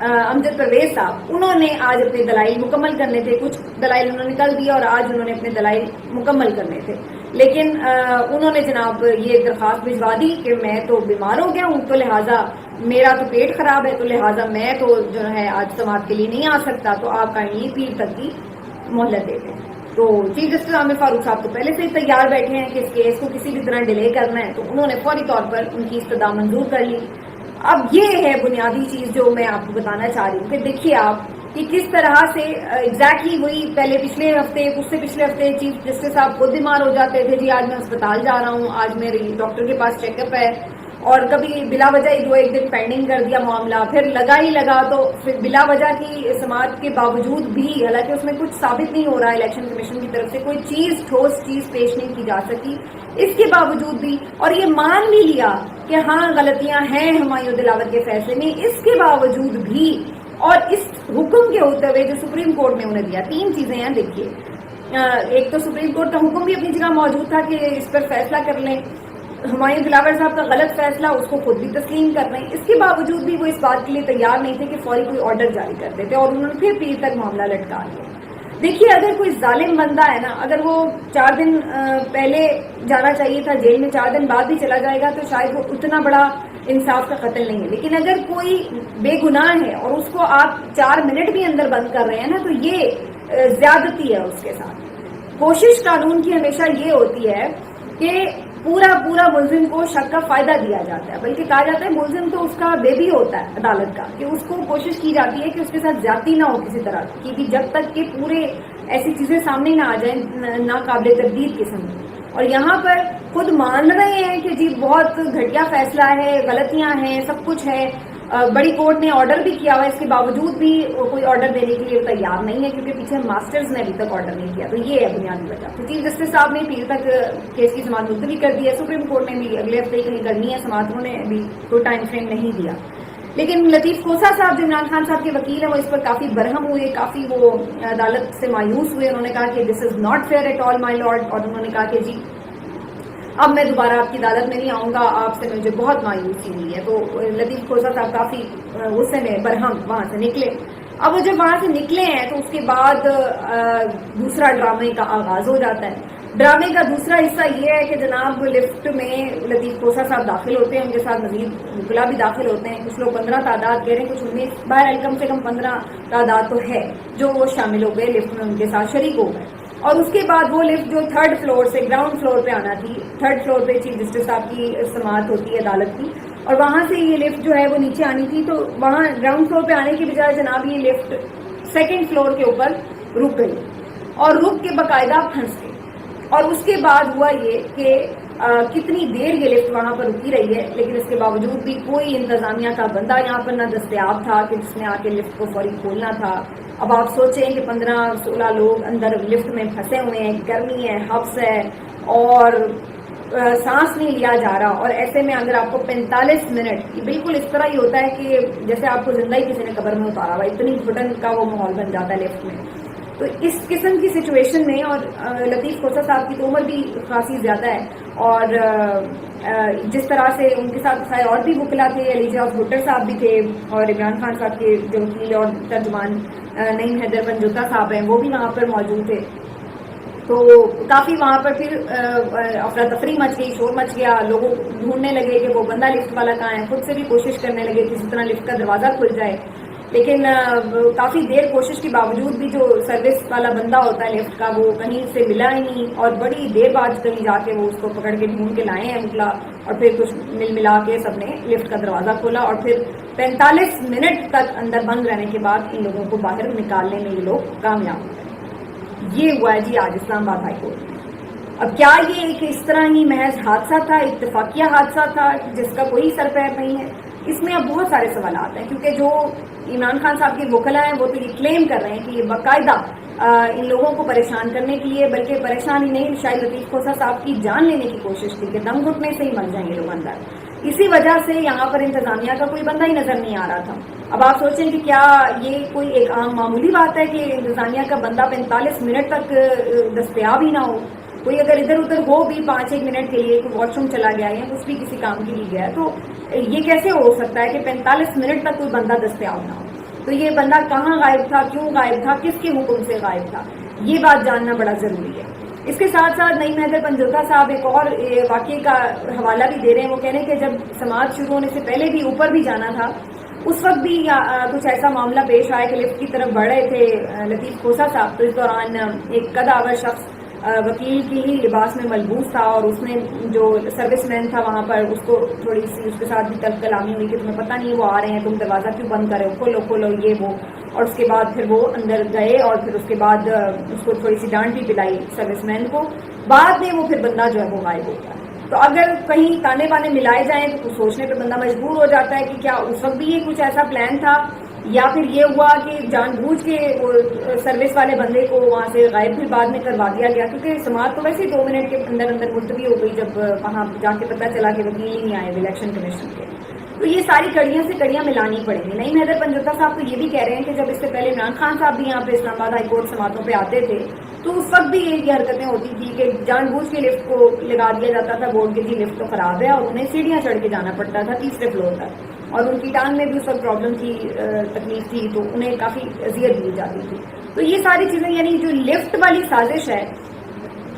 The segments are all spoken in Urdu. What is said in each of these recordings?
امجد پرویز صاحب، انہوں نے آج اپنے دلائل مکمل کرنے تھے. کچھ دلائل انہوں نے کل دیا اور آج انہوں نے اپنے دلائل مکمل کرنے تھے. لیکن انہوں نے جناب یہ درخواست بھجوا دی کہ میں تو بیمار ہو گیا ہوں، تو لہٰذا میرا تو پیٹ خراب ہے، تو لہٰذا میں تو جو ہے آج سماعت کے لیے نہیں آ سکتا، تو آپ کائنڈلی پیر تک کی مہلت دے دیں. تو چیف جسٹس عامر فاروق صاحب تو پہلے سے ہی تیار بیٹھے ہیں کہ اس کیس کو کسی بھی طرح ڈیلے کرنا ہے، تو انہوں نے فوری طور پر ان کی استدعا منظور کر لی. اب یہ ہے بنیادی چیز جو میں آپ کو بتانا چاہ رہی ہوں کہ دیکھیے آپ کہ کس طرح سے ایگزیکٹلی وہی پہلے پچھلے ہفتے، اس سے پچھلے ہفتے چیف جسٹس صاحب خود بیمار ہو جاتے تھے، جی آج میں اسپتال جا رہا ہوں، آج میری ڈاکٹر کے پاس چیک اپ ہے، اور کبھی بلا وجہ ہی 2-1 دن پینڈنگ کر دیا معاملہ، پھر لگا ہی لگا، تو پھر بلا وجہ کی سماعت کے باوجود بھی، حالانکہ اس میں کچھ ثابت نہیں ہو رہا ہے الیکشن کمیشن کی طرف سے کوئی چیز ٹھوس چیز پیش نہیں کی جا سکی، اس کے باوجود بھی، اور یہ مان بھی لیا کہ ہاں غلطیاں ہیں ہمایوں دلاور کے فیصلے میں، اس کے باوجود بھی، اور اس حکم کے ہوتے ہوئے جو سپریم کورٹ نے انہیں دیا، 3 چیزیں ہیں دیکھیے. ایک تو سپریم کورٹ کا حکم بھی اپنی جگہ موجود تھا کہ اس پر فیصلہ کر لیں، ہمایوں دلاور صاحب کا غلط فیصلہ اس کو خود بھی تسلیم کر رہے ہیں، اس کے باوجود بھی وہ اس بات کے لیے تیار نہیں تھے کہ فوری کوئی آرڈر جاری کر دیتے، اور انہوں نے پھر پیر تک معاملہ لٹکا لیا. دیکھیے اگر کوئی ظالم بندہ ہے نا، اگر وہ 4 دن پہلے جانا چاہیے تھا جیل میں، 4 دن بعد بھی چلا جائے گا تو شاید وہ اتنا بڑا انصاف کا قتل نہیں ہے. لیکن اگر کوئی بے گناہ ہے اور اس کو آپ 4 منٹ بھی اندر بند کر رہے ہیں نا، تو یہ زیادتی ہے اس کے ساتھ. کوشش قانون کی ہمیشہ یہ ہوتی ہے کہ پورا ملزم کو شک کا فائدہ دیا جاتا ہے، بلکہ کہا جاتا ہے ملزم تو اس کا بیبی ہوتا ہے عدالت کا، کہ اس کو کوشش کی جاتی ہے کہ اس کے ساتھ زیادتی نہ ہو کسی طرح کی بھی، جب تک کہ پورے ایسی چیزیں سامنے نہ آ جائیں ناقابل تردید قسم کی. اور یہاں پر خود مان رہے ہیں کہ جی بہت گھٹیا فیصلہ ہے، غلطیاں ہیں، سب کچھ ہے، بڑی کورٹ نے آرڈر بھی کیا ہوا ہے، اس کے باوجود بھی کوئی آرڈر دینے کے لیے تیار نہیں ہے، کیونکہ پیچھے ماسٹرز نے ابھی تک آرڈر نہیں کیا. تو یہ ہے بنیادی وجہ. تو چیف جسٹس صاحب نے پیر تک کیس کی سماعت ملتوی کر دی ہے، سپریم کورٹ نے بھی اگلے ہفتے کہیں کرنی ہے سماعت، انہوں نے ابھی کوئی ٹائم فریم نہیں دیا. لیکن لطیف کھوسہ صاحب جو عمران خان صاحب کے وکیل ہیں، وہ اس پر کافی برہم ہوئے، کافی وہ عدالت سے مایوس ہوئے. انہوں نے کہا کہ this is not fair at all my lord, اور انہوں نے کہا کہ جی اب میں دوبارہ آپ کی عدالت میں نہیں آؤں گا، آپ سے مجھے بہت مایوسی ہوئی ہے. تو لطیف کھوسہ صاحب کافی غصے میں برہم وہاں سے نکلے. اب وہ جب وہاں سے نکلے ہیں تو اس کے بعد دوسرا ڈرامے کا آغاز ہو جاتا ہے. ڈرامے کا دوسرا حصہ یہ ہے کہ جناب لفٹ میں لطیف کھوسہ صاحب داخل ہوتے ہیں، ان کے ساتھ مزید وکلا بھی داخل ہوتے ہیں. کچھ لوگ 15 تعداد کہہ رہے ہیں، کچھ 19، بہرحال کم سے کم 15 تعداد تو ہے جو وہ شامل ہو گئے لفٹ میں، ان کے ساتھ شریک ہو گئے. اور اس کے بعد وہ لفٹ جو 3rd فلور سے گراؤنڈ فلور پہ آنا تھی، 3rd فلور پہ چیف جسٹس صاحب کی سماعت ہوتی ہے عدالت کی، اور وہاں سے یہ لفٹ جو ہے وہ نیچے آنی تھی، تو وہاں گراؤنڈ فلور پہ آنے کی بجائے جناب یہ لفٹ 2nd فلور کے اوپر رک گئی، اور رک کے باقاعدہ پھنس گئی. اور اس کے بعد ہوا یہ کہ کتنی دیر یہ لفٹ وہاں پر رکی رہی ہے، لیکن اس کے باوجود بھی کوئی انتظامیہ کا بندہ یہاں پر نہ دستیاب تھا کہ جس نے آ کے لفٹ کو فوری کھولنا تھا. اب آپ سوچیں کہ 15-16 لوگ اندر لفٹ میں پھنسے ہوئے ہیں، گرمی ہے، حبس ہے، اور سانس نہیں لیا جا رہا. اور ایسے میں اگر آپ کو 45 منٹ، یہ بالکل اس طرح ہی ہوتا ہے کہ جیسے آپ کو زندہ ہی کسی نے قبر میں اتارا ہوا، اتنی گھٹن کا وہ ماحول بن جاتا ہے لفٹ میں. تو اس قسم کی سچویشن میں، اور لطیف کھوسہ صاحب کی تو عمر بھی خاصی زیادہ ہے، اور جس طرح سے ان کے ساتھ خیر اور بھی وکلا تھے، الیجاز بھٹر صاحب بھی تھے، اور عمران خان صاحب کے جو وکیل اور ترجمان نعیم حیدر پنجوتا صاحب ہیں وہ بھی وہاں پر موجود تھے. تو کافی وہاں پر پھر افراتفری مچ گئی، شور مچ گیا، لوگوں ڈھونڈنے لگے کہ وہ بندہ لفٹ والا کہاں ہے، خود سے بھی کوشش کرنے لگے کسی طرح لفٹ کا دروازہ کھل جائے. لیکن کافی دیر کوشش کے باوجود بھی جو سروس والا بندہ ہوتا ہے لفٹ کا، وہ کہیں سے ملا ہی نہیں، اور بڑی دیر بعد کہیں جا کے وہ اس کو پکڑ کے ڈھونڈ کے لائے ہیں نکلا، اور پھر کچھ ملا کے سب نے لفٹ کا دروازہ کھولا، اور پھر 45 منٹ تک اندر بند رہنے کے بعد ان لوگوں کو باہر نکالنے میں یہ لوگ کامیاب ہوئے. یہ ہوا ہے جی آج اسلام آباد ہائی کورٹ میں. اب کیا یہ ایک اس طرح ہی محض حادثہ تھا، اتفاقیہ حادثہ تھا جس کا کوئی سر پیر نہیں ہے؟ اس میں اب بہت سارے سوالات ہیں، کیونکہ جو عمران خان صاحب کے وکلا ہیں وہ تو یہ کلیم کر رہے ہیں کہ یہ باقاعدہ ان لوگوں کو پریشان کرنے کے لیے، بلکہ پریشان ہی نہیں، شاید لطیف کھوسہ صاحب کی جان لینے کی کوشش تھی کہ دم گھٹنے سے ہی مر جائیں گے لوگ اندر. اسی وجہ سے یہاں پر انتظامیہ کا کوئی بندہ ہی نظر نہیں آ رہا تھا. اب آپ سوچیں کہ کیا یہ کوئی ایک عام معمولی بات ہے کہ انتظامیہ کا بندہ 45 منٹ تک دستیاب ہی نہ ہو؟ کوئی اگر ادھر ادھر ہو بھی 5-1 منٹ کے لیے، کوئی واش روم چلا گیا یا کچھ بھی کسی کام کے لیے گیا، تو یہ کیسے ہو سکتا ہے کہ 45 منٹ تک کوئی بندہ دستیاب نہ ہو؟ تو یہ بندہ کہاں غائب تھا, کیوں غائب تھا, کس کے حکم سے غائب تھا, یہ بات جاننا بڑا ضروری ہے. اس کے ساتھ ساتھ نعیم حیدر پنجوتا صاحب ایک اور واقعے کا حوالہ بھی دے رہے ہیں. وہ کہہ رہے ہیں کہ جب سماعت شروع ہونے سے پہلے بھی اوپر بھی جانا تھا, اس وقت بھی کچھ ایسا معاملہ پیش آیا کہ لفٹ کی طرف بڑھ رہے تھے لطیف کھوسہ صاحب, تو اس دوران ایک قد آور شخص وکیل کی ہی لباس میں ملبوس تھا, اور اس نے جو سروس مین تھا وہاں پر اس کو تھوڑی سی اس کے ساتھ بھی تلخ کلامی ہوئی کہ تمہیں پتہ نہیں وہ آ رہے ہیں, تم دروازہ کیوں بند کر رہے ہو, کھولو کھولو یہ وہ. اور اس کے بعد پھر وہ اندر گئے اور پھر اس کے بعد اس کو تھوڑی سی ڈانٹ بھی پلائی سروس مین کو. بعد میں وہ پھر بندہ جو ہے وہ غائب ہو گیا. تو اگر کہیں تانے بانے ملائے جائیں تو کچھ سوچنے پہ بندہ مجبور ہو جاتا ہے کہ کیا اس وقت بھی یہ کچھ ایسا پلان تھا, یا پھر یہ ہوا کہ جان بوجھ کے سروس والے بندے کو وہاں سے غائب بھی بعد میں کروا دیا گیا, کیونکہ سماعت تو ویسے ہی 2 منٹ کے اندر اندر ملتوی ہو گئی جب وہاں جا کے پتہ چلا کہ وکیل ہی نہیں آئے الیکشن کمیشن کے. تو یہ ساری کڑیاں سے کڑیاں ملانی پڑیں گی. نعیم حیدر پنجوتا صاحب تو یہ بھی کہہ رہے ہیں کہ جب اس سے پہلے عمران خان صاحب بھی یہاں پہ اسلام آباد ہائی کورٹ سماعتوں پہ آتے تھے تو اس وقت بھی یہ حرکتیں ہوتی تھی کہ جان بوجھ کے لفٹ کو لگا دیا جاتا تھا بورڈ کے, جی لفٹ تو خراب ہے, اور انہیں سیڑھیاں چڑھ کے جانا پڑتا تھا 3 فلور تک, اور ان کی ٹانگ میں بھی اس وقت پرابلم تھی, تکلیف تھی, تو انہیں کافی اذیت دی جاتی تھی. تو یہ ساری چیزیں یعنی جو لفٹ والی سازش ہے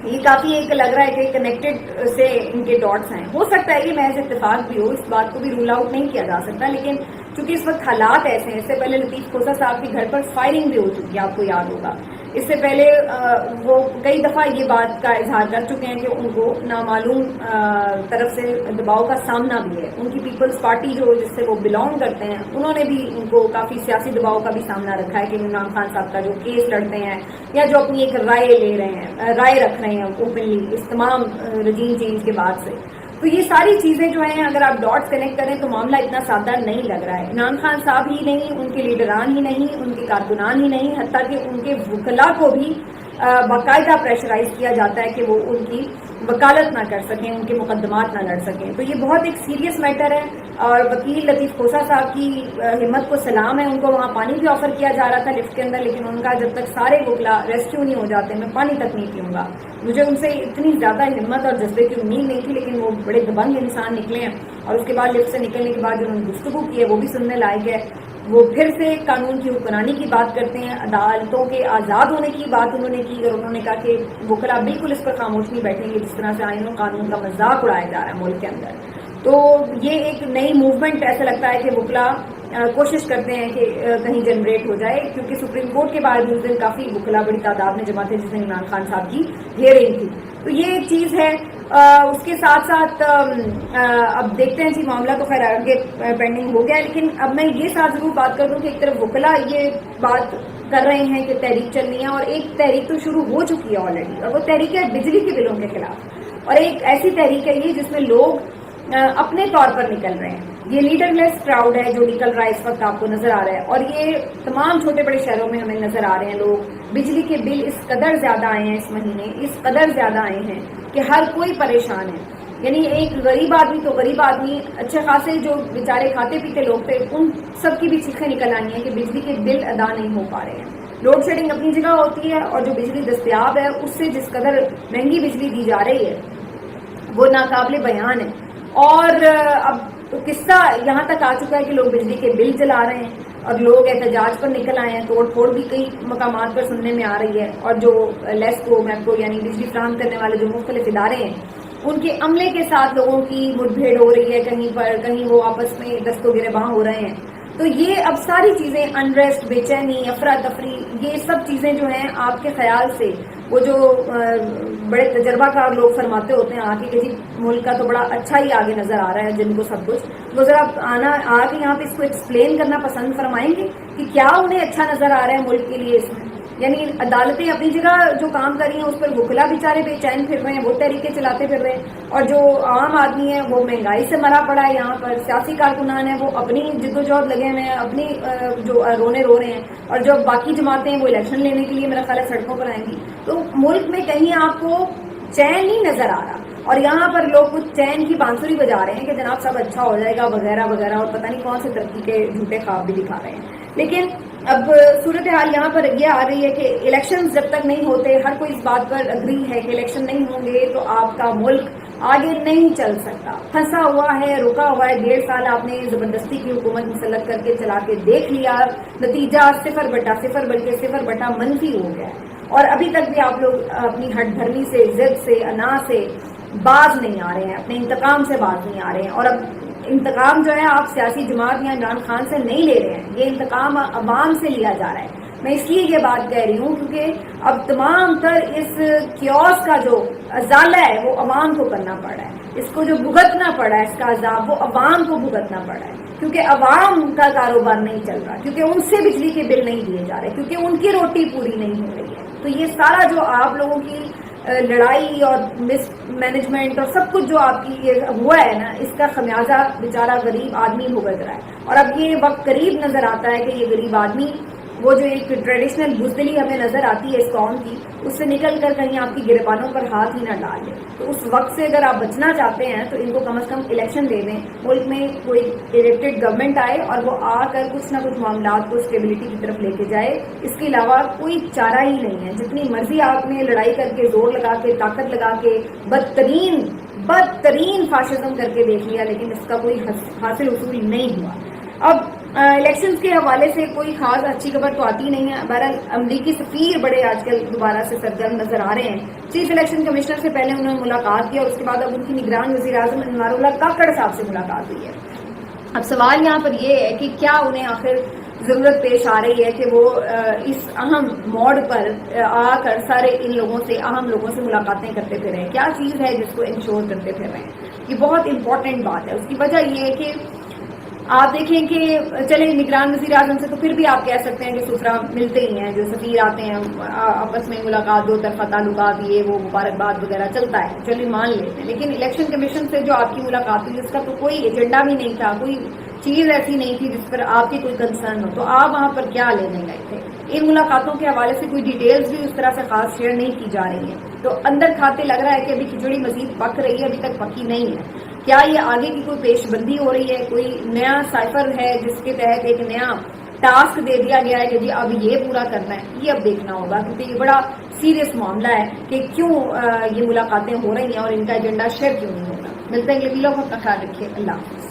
یہ کافی ایک لگ رہا ہے کہ کنیکٹڈ سے ان کے ڈاٹس ہیں. ہو سکتا ہے یہ محض اتفاق بھی ہو, اس بات کو بھی رول آؤٹ نہیں کیا جا سکتا, لیکن چونکہ اس وقت حالات ایسے ہیں. اس سے پہلے لطیف کھوسہ صاحب کے گھر پر فائرنگ بھی ہو چکی ہے, آپ کو یاد ہوگا. اس سے پہلے وہ کئی دفعہ یہ بات کا اظہار کر چکے ہیں کہ ان کو نامعلوم طرف سے دباؤ کا سامنا بھی ہے. ان کی پیپلز پارٹی جو جس سے وہ بلانگ کرتے ہیں انہوں نے بھی ان کو کافی سیاسی دباؤ کا بھی سامنا رکھا ہے کہ عمران خان صاحب کا جو کیس لڑتے ہیں یا جو اپنی ایک رائے لے رہے ہیں, رائے رکھ رہے ہیں اوپنلی اس تمام رجیم چینج کے بعد سے. تو یہ ساری چیزیں جو ہیں اگر آپ ڈاٹس کنیکٹ کریں تو معاملہ اتنا سادہ نہیں لگ رہا ہے. عمران خان صاحب ہی نہیں, ان کے لیڈران ہی نہیں, ان کے کارکنان ہی نہیں, حتیٰ کہ ان کے وکلاء کو بھی باقاعدہ پریشرائز کیا جاتا ہے کہ وہ ان کی وکالت نہ کر سکیں, ان کے مقدمات نہ لڑ سکیں. تو یہ بہت ایک سیریس میٹر ہے, اور وکیل لطیف کھوسہ صاحب کی ہمت کو سلام ہے. ان کو وہاں پانی بھی آفر کیا جا رہا تھا لفٹ کے اندر, لیکن ان کا جب تک سارے وکلاء ریسکیو نہیں ہو جاتے میں پانی تک نہیں پیوں گا. مجھے ان سے اتنی زیادہ ہمت اور جذبے کی امید نہیں تھی, لیکن وہ بڑے دبنگ انسان نکلے ہیں. اور اس کے بعد لفٹ سے نکلنے کے بعد جنہوں نے گفتگو کی ہے وہ بھی سننے لائق ہے. وہ پھر سے قانون کی حکمرانی کی بات کرتے ہیں, عدالتوں کے آزاد ہونے کی بات انہوں نے کی, اور انہوں نے کہا کہ وکلاء بالکل اس پر خاموش نہیں بیٹھیں گے جس طرح سے آئین و قانون کا مذاق اڑایا جا رہا ہے ملک کے اندر. تو یہ ایک نئی موومنٹ ایسا لگتا ہے کہ وکلاء کوشش کرتے ہیں کہ کہیں جنریٹ ہو جائے, کیونکہ سپریم کورٹ کے باہر اس دن کافی وکلاء بڑی تعداد میں جمع تھے جس دن عمران خان صاحب کی ہیئرنگ تھی. تو یہ ایک چیز ہے. اس کے ساتھ ساتھ اب دیکھتے ہیں جی معاملہ تو خیر آگے پینڈنگ ہو گیا ہے, لیکن اب میں یہ ساتھ ضرور بات کر دوں کہ ایک طرف وکلاء یہ بات کر رہے ہیں کہ تحریک چل رہی ہے, اور ایک تحریک تو شروع ہو چکی ہے آلریڈی, اور وہ تحریک ہے بجلی کے بلوں کے خلاف. اور ایک ایسی تحریک ہے یہ جس میں لوگ اپنے طور پر نکل رہے ہیں. یہ لیڈر لیس کراؤڈ ہے جو نکل رہا ہے اس وقت آپ کو نظر آ رہا ہے, اور یہ تمام چھوٹے بڑے شہروں میں ہمیں نظر آ رہے ہیں. لوگ بجلی کے بل اس قدر زیادہ آئے ہیں اس مہینے, اس قدر زیادہ آئے ہیں کہ ہر کوئی پریشان ہے. یعنی ایک غریب آدمی تو غریب آدمی, اچھے خاصے جو بیچارے کھاتے پیتے لوگ تھے ان سب کی بھی چیخیں نکل آئی ہیں کہ بجلی کے بل ادا نہیں ہو پا رہے ہیں. لوڈ شیڈنگ اپنی جگہ ہوتی ہے, اور جو بجلی دستیاب ہے اس سے جس قدر مہنگی بجلی دی جا رہی ہے وہ ناقابل بیان ہے. اور اب قصہ یہاں تک آ چکا ہے کہ لوگ بجلی کے بل جلا رہے ہیں, اور لوگ احتجاج پر نکل آئے ہیں. توڑ پھوڑ بھی کئی مقامات پر سننے میں آ رہی ہے, اور جو لیسکو میپکو یعنی بجلی فراہم کرنے والے جو مختلف ادارے ہیں ان کے عملے کے ساتھ لوگوں کی مٹ بھیڑ ہو رہی ہے, کہیں پر کہیں وہ آپس میں دست و گریباں ہو رہے ہیں. تو یہ اب ساری چیزیں انریسٹ, بے چینی, افراتفری, یہ سب چیزیں جو ہیں آپ کے خیال سے وہ جو بڑے تجربہ کار لوگ فرماتے ہوتے ہیں آگے کہ جی ملک کا تو بڑا اچھا ہی آگے نظر آ رہا ہے جن کو سب کچھ, وہ ذرا آ کے یہاں پہ اس کو ایکسپلین کرنا پسند فرمائیں گے کہ کیا انہیں اچھا نظر آ رہا ہے ملک کے لیے اس میں. یعنی عدالتیں اپنی جگہ جو کام کر رہی ہیں اس پر وکلاء بیچارے بے چین پھر رہے ہیں, وہ تحریکیں چلاتے پھر رہے ہیں, اور جو عام آدمی ہے وہ مہنگائی سے مرا پڑا ہے. یہاں پر سیاسی کارکنان ہیں وہ اپنی جدوجہد لگے ہوئے ہیں, اپنی جو رونے رو رہے ہیں, اور جو باقی جماعتیں ہیں وہ الیکشن لینے کے لیے میرا خیال ہے سڑکوں پر آئیں گی. تو ملک میں کہیں آپ کو چین نہیں نظر آ رہا, اور یہاں پر لوگ کچھ چین کی بانسری بجا رہے ہیں کہ جناب سب اچھا ہو جائے گا وغیرہ وغیرہ, اور پتہ نہیں کون سے ترقی کے جھوٹے خواب بھی دکھا رہے ہیں. لیکن اب صورتحال یہاں پر یہ آ رہی ہے کہ الیکشن جب تک نہیں ہوتے, ہر کوئی اس بات پر اگری ہے کہ الیکشن نہیں ہوں گے تو آپ کا ملک آگے نہیں چل سکتا، پھنسا ہوا ہے، رکا ہوا ہے. 1.5 سال آپ نے زبردستی کی حکومت مسلط کر کے چلا کے دیکھ لیا، نتیجہ 0/0 بلکہ 0/- ہو گیا. اور ابھی تک بھی آپ لوگ اپنی ہٹ دھرمی سے، ضد سے، انا سے باز نہیں آ رہے ہیں، اپنے انتقام سے باز نہیں آ رہے ہیں. اور اب انتقام جو ہے آپ سیاسی جماعت یا عمران خان سے نہیں لے رہے ہیں، یہ انتقام عوام سے لیا جا رہا ہے. میں اس لیے یہ بات کہہ رہی ہوں کیونکہ اب تمام تر اس کیوس کا جو ازالہ ہے وہ عوام کو کرنا پڑ رہا ہے. اس کو جو بھگتنا پڑا ہے، اس کا عذاب وہ عوام کو بھگتنا پڑا ہے، کیونکہ عوام کا کاروبار نہیں چل رہا، کیونکہ ان سے بجلی کے بل نہیں دیے جا رہے، کیونکہ ان کی روٹی پوری نہیں ہو رہی ہے. تو یہ سارا جو آپ لوگوں کی لڑائی اور مس مینجمنٹ اور سب کچھ جو آپ کی یہ ہوا ہے نا، اس کا خمیازہ بیچارہ غریب آدمی بھگت رہا ہے. اور اب یہ وقت قریب نظر آتا ہے کہ یہ غریب آدمی وہ جو ایک ٹریڈیشنل بزدلی ہمیں نظر آتی ہے اس قوم کی، اس سے نکل کر کہیں آپ کی گریبانوں پر ہاتھ ہی نہ ڈال دیں. تو اس وقت سے اگر آپ بچنا چاہتے ہیں تو ان کو کم از کم الیکشن دے دیں، ملک میں کوئی الیکٹڈ گورنمنٹ آئے اور وہ آ کر کچھ نہ کچھ معاملات کو اسٹیبلٹی کی طرف لے کے جائے. اس کے علاوہ کوئی چارہ ہی نہیں ہے. جتنی مرضی آپ نے لڑائی کر کے، زور لگا کے، طاقت لگا کے، بدترین فاشزم کر کے دیکھ لیا، لیکن اس کا کوئی حاصل حصول نہیں ہوا. اب الیکشنز کے حوالے سے کوئی خاص اچھی خبر تو آتی نہیں ہے. بہرحال امریکی سفیر بڑے آج کل دوبارہ سے سرگرم نظر آ رہے ہیں. چیف الیکشن کمشنر سے پہلے انہوں نے ملاقات کی اور اس کے بعد اب ان کی نگران وزیر اعظم انوار اللہ کاکڑ صاحب سے ملاقات ہوئی ہے. اب سوال یہاں پر یہ ہے کہ کیا انہیں آخر ضرورت پیش آ رہی ہے کہ وہ اس اہم موڑ پر آ کر سارے ان لوگوں سے، اہم لوگوں سے ملاقاتیں کرتے پھر رہے ہیں؟ کیا چیز ہے جس کو انشور کرتے پھر رہے ہیں؟ یہ بہت امپورٹنٹ بات ہے. اس کی وجہ یہ ہے کہ آپ دیکھیں کہ چلے نگران وزیر اعظم سے تو پھر بھی آپ کہہ سکتے ہیں کہ سسرا ملتے ہی ہیں، جو سفیر آتے ہیں آپس میں ملاقات، 2 طرفہ تعلقات، یہ وہ مبارکباد وغیرہ چلتا ہے، چلیے مان لیتے ہیں. لیکن الیکشن کمیشن سے جو آپ کی ملاقات ہوئی اس کا تو کوئی ایجنڈا بھی نہیں تھا، کوئی چیز ایسی نہیں تھی جس پر آپ کی کوئی کنسرن ہو. تو آپ وہاں پر کیا لینے گئے تھے؟ ان ملاقاتوں کے حوالے سے کوئی ڈیٹیلز بھی اس طرح سے خاص شیئر نہیں کی جا رہی ہیں. تو اندر کھاتے لگ رہا ہے کہ ابھی کھچڑی مزید پک رہی ہے، ابھی تک پکی نہیں ہے. کیا یہ آگے کی کوئی پیش بندی ہو رہی ہے؟ کوئی نیا سائفر ہے جس کے تحت ایک نیا ٹاسک دے دیا گیا ہے کہ جی اب یہ پورا کرنا ہے؟ یہ اب دیکھنا ہوگا، کیونکہ یہ بڑا سیریس معاملہ ہے کہ کیوں یہ ملاقاتیں ہو رہی ہیں اور ان کا ایجنڈا شیئر کیوں نہیں ہوگا. ملتے ہیں اگلے ویڈیو میں. اپنا خیال رکھیے. اللہ حافظ.